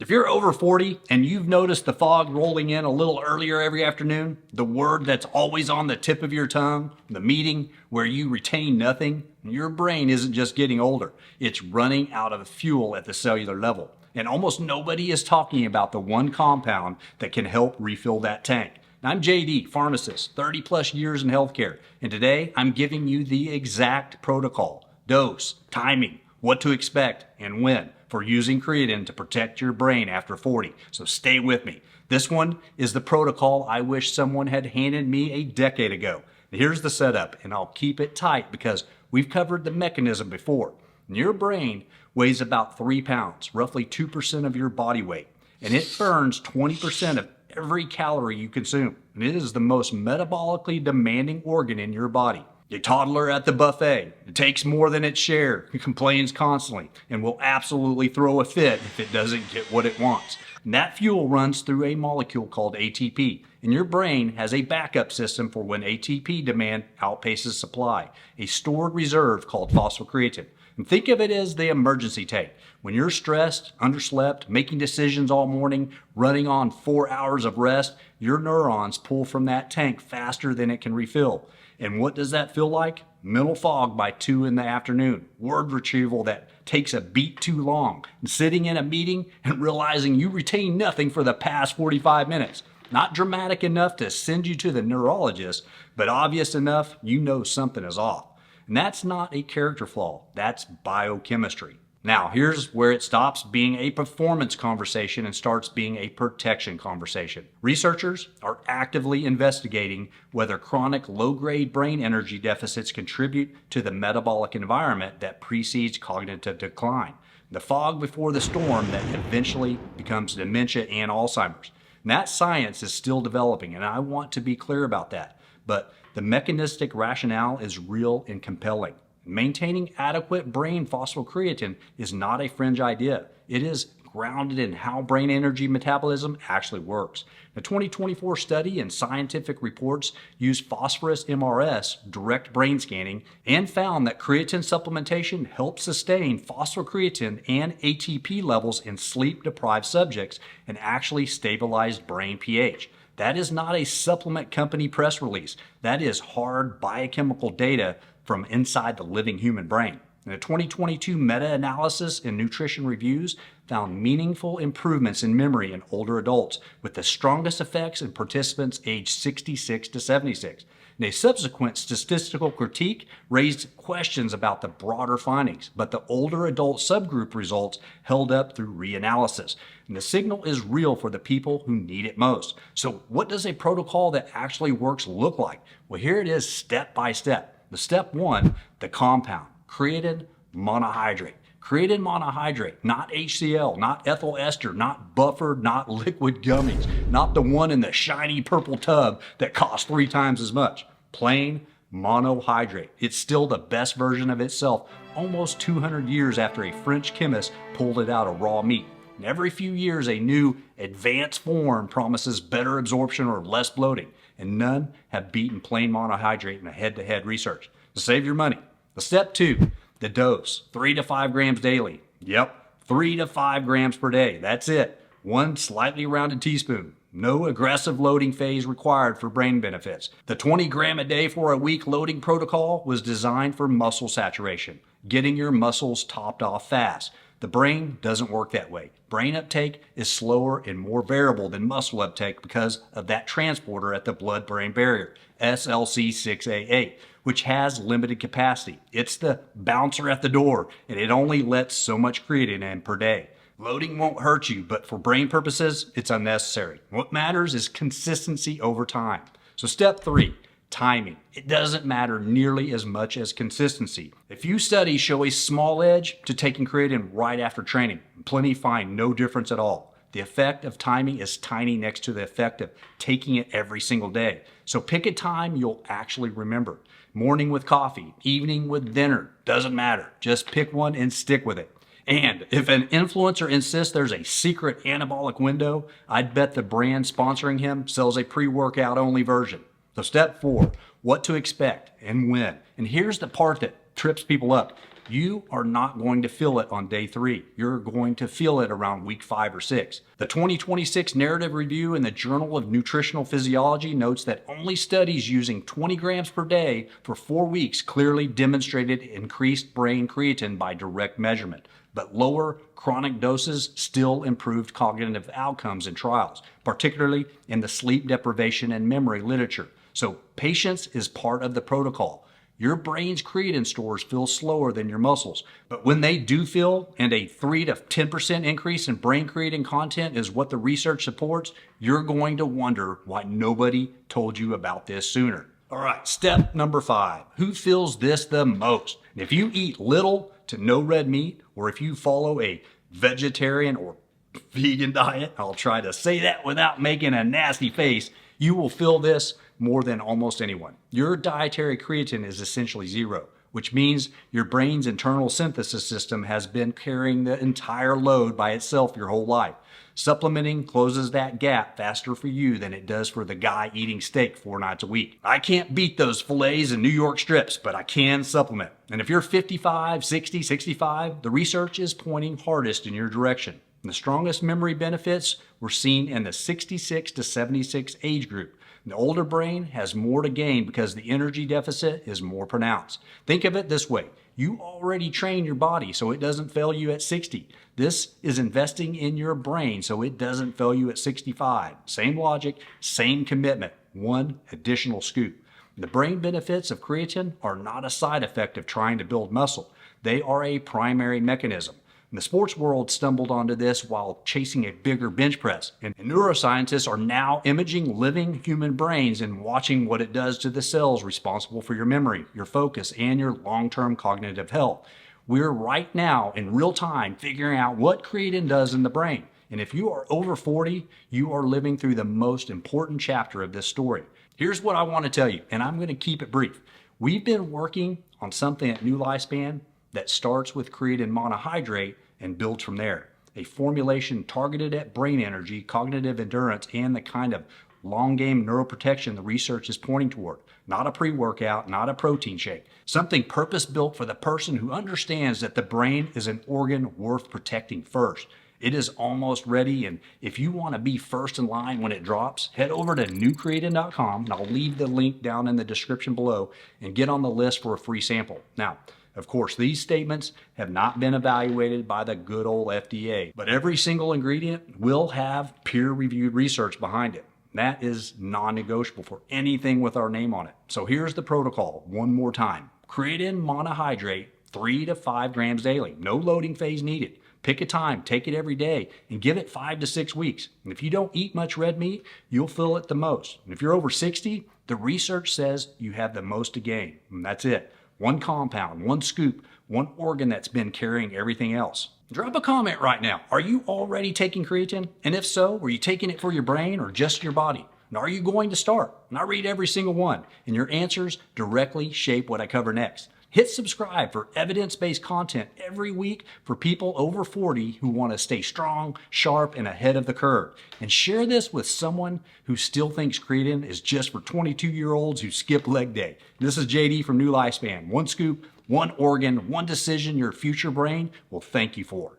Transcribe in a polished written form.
If you're over 40 and you've noticed the fog rolling in a little earlier every afternoon, the word that's always on the tip of your tongue, the meeting where you retain nothing, your brain isn't just getting older, it's running out of fuel at the cellular level. And almost nobody is talking about the one compound that can help refill that tank. Now, I'm JD, pharmacist, 30 plus years in healthcare, and today I'm giving you the exact protocol, dose, timing, what to expect, and when for using creatine to protect your brain after 40. So stay with me. This one is the protocol I wish someone had handed me a decade ago. Here's the setup, and I'll keep it tight because we've covered the mechanism before. Your brain weighs about 3 pounds, roughly 2% of your body weight, and it burns 20% of every calorie you consume. And it is the most metabolically demanding organ in your body. A toddler at the buffet, it takes more than its share, it complains constantly, and will absolutely throw a fit if it doesn't get what it wants. And that fuel runs through a molecule called ATP, and your brain has a backup system for when ATP demand outpaces supply, a stored reserve called phosphocreatine. And think of it as the emergency tank. When you're stressed, underslept, making decisions all morning, running on 4 hours of rest, your neurons pull from that tank faster than it can refill. And what does that feel like? Mental fog by 2 in the afternoon, word retrieval that takes a beat too long, and sitting in a meeting and realizing you retain nothing for the past 45 minutes. Not dramatic enough to send you to the neurologist, but obvious enough you know something is off. And that's not a character flaw, that's biochemistry. Now, here's where it stops being a performance conversation and starts being a protection conversation. Researchers are actively investigating whether chronic low-grade brain energy deficits contribute to the metabolic environment that precedes cognitive decline, the fog before the storm that eventually becomes dementia and Alzheimer's. And that science is still developing, and I want to be clear about that. But the mechanistic rationale is real and compelling. Maintaining adequate brain phosphocreatine is not a fringe idea. It is grounded in how brain energy metabolism actually works. A 2024 study in Scientific Reports used phosphorus MRS, direct brain scanning, and found that creatine supplementation helps sustain phosphocreatine and ATP levels in sleep-deprived subjects and actually stabilized brain pH. That is not a supplement company press release. That is hard biochemical data from inside the living human brain. And a 2022 meta-analysis in Nutrition Reviews found meaningful improvements in memory in older adults, with the strongest effects in participants aged 66 to 76. And a subsequent statistical critique raised questions about the broader findings, but the older adult subgroup results held up through reanalysis. And the signal is real for the people who need it most. So what does a protocol that actually works look like? Well, here it is step by step. The step 1, the compound, creatine monohydrate. Creatine monohydrate, not HCl, not ethyl ester, not buffered, not liquid gummies, not the one in the shiny purple tub that costs 3 times as much. Plain monohydrate. It's still the best version of itself almost 200 years after a French chemist pulled it out of raw meat. And every few years, a new advanced form promises better absorption or less bloating, and none have beaten plain monohydrate in a head-to-head research. To save your money. The step 2, the dose, 3 to 5 grams daily. Yep, 3 to 5 grams per day. That's it. 1 slightly rounded teaspoon. No aggressive loading phase required for brain benefits. The 20 gram a day for a week loading protocol was designed for muscle saturation, getting your muscles topped off fast. The brain doesn't work that way. Brain uptake is slower and more variable than muscle uptake because of that transporter at the blood-brain barrier, SLC6A8, which has limited capacity. It's the bouncer at the door, and it only lets so much creatine in per day. Loading won't hurt you, but for brain purposes, it's unnecessary. What matters is consistency over time. So step 3, timing. It doesn't matter nearly as much as consistency. A few studies show a small edge to taking creatine right after training. Plenty find no difference at all. The effect of timing is tiny next to the effect of taking it every single day. So pick a time you'll actually remember. Morning with coffee, evening with dinner, doesn't matter. Just pick one and stick with it. And if an influencer insists there's a secret anabolic window, I'd bet the brand sponsoring him sells a pre-workout only version. So step 4, what to expect and when. And here's the part that trips people up. you are not going to feel it on day 3. You're going to feel it around week 5 or 6. The 2026 narrative review in the Journal of Nutritional Physiology notes that only studies using 20 grams per day for 4 weeks clearly demonstrated increased brain creatine by direct measurement. But lower chronic doses still improved cognitive outcomes in trials, particularly in the sleep deprivation and memory literature. So patience is part of the protocol. Your brain's creatine stores fill slower than your muscles, but when they do fill, and a 3 to 10% increase in brain creatine content is what the research supports, you're going to wonder why nobody told you about this sooner. All right, step number 5. Who feels this the most? If you eat little to no red meat, or if you follow a vegetarian or vegan diet, I'll try to say that without making a nasty face, you will feel this more than almost anyone. Your dietary creatine is essentially 0, which means your brain's internal synthesis system has been carrying the entire load by itself your whole life. Supplementing closes that gap faster for you than it does for the guy eating steak 4 nights a week. I can't beat those fillets and New York strips, but I can supplement. And if you're 55, 60, 65, the research is pointing hardest in your direction. The strongest memory benefits were seen in the 66 to 76 age group. The older brain has more to gain because the energy deficit is more pronounced. Think of it this way. You already train your body so it doesn't fail you at 60. This is investing in your brain so it doesn't fail you at 65. Same logic, same commitment, 1 additional scoop. The brain benefits of creatine are not a side effect of trying to build muscle. They are a primary mechanism. The sports world stumbled onto this while chasing a bigger bench press. And neuroscientists are now imaging living human brains and watching what it does to the cells responsible for your memory, your focus, and your long-term cognitive health. We're right now in real time figuring out what creatine does in the brain. And if you are over 40, you are living through the most important chapter of this story. Here's what I want to tell you, and I'm going to keep it brief. We've been working on something at NuLifeSpan that starts with creatine monohydrate and builds from there. A formulation targeted at brain energy, cognitive endurance, and the kind of long game neuroprotection the research is pointing toward. Not a pre-workout, not a protein shake. Something purpose-built for the person who understands that the brain is an organ worth protecting first. It is almost ready, and if you want to be first in line when it drops, head over to newcreatine.com, and I'll leave the link down in the description below, and get on the list for a free sample. Now, of course, these statements have not been evaluated by the good old FDA, but every single ingredient will have peer-reviewed research behind it. That is non-negotiable for anything with our name on it. So here's the protocol one more time. Creatine monohydrate, 3 to 5 grams daily. No loading phase needed. Pick a time, take it every day, and give it 5 to 6 weeks. And if you don't eat much red meat, you'll feel it the most. And if you're over 60, the research says you have the most to gain. And that's it. 1 compound, 1 scoop, 1 organ that's been carrying everything else. Drop a comment right now. Are you already taking creatine? And if so, were you taking it for your brain or just your body? And are you going to start? And I read every single one, and your answers directly shape what I cover next. Hit subscribe for evidence-based content every week for people over 40 who want to stay strong, sharp, and ahead of the curve. And share this with someone who still thinks creatine is just for 22-year-olds who skip leg day. This is JD from NuLifeSpan. 1 scoop, 1 organ, 1 decision your future brain will thank you for.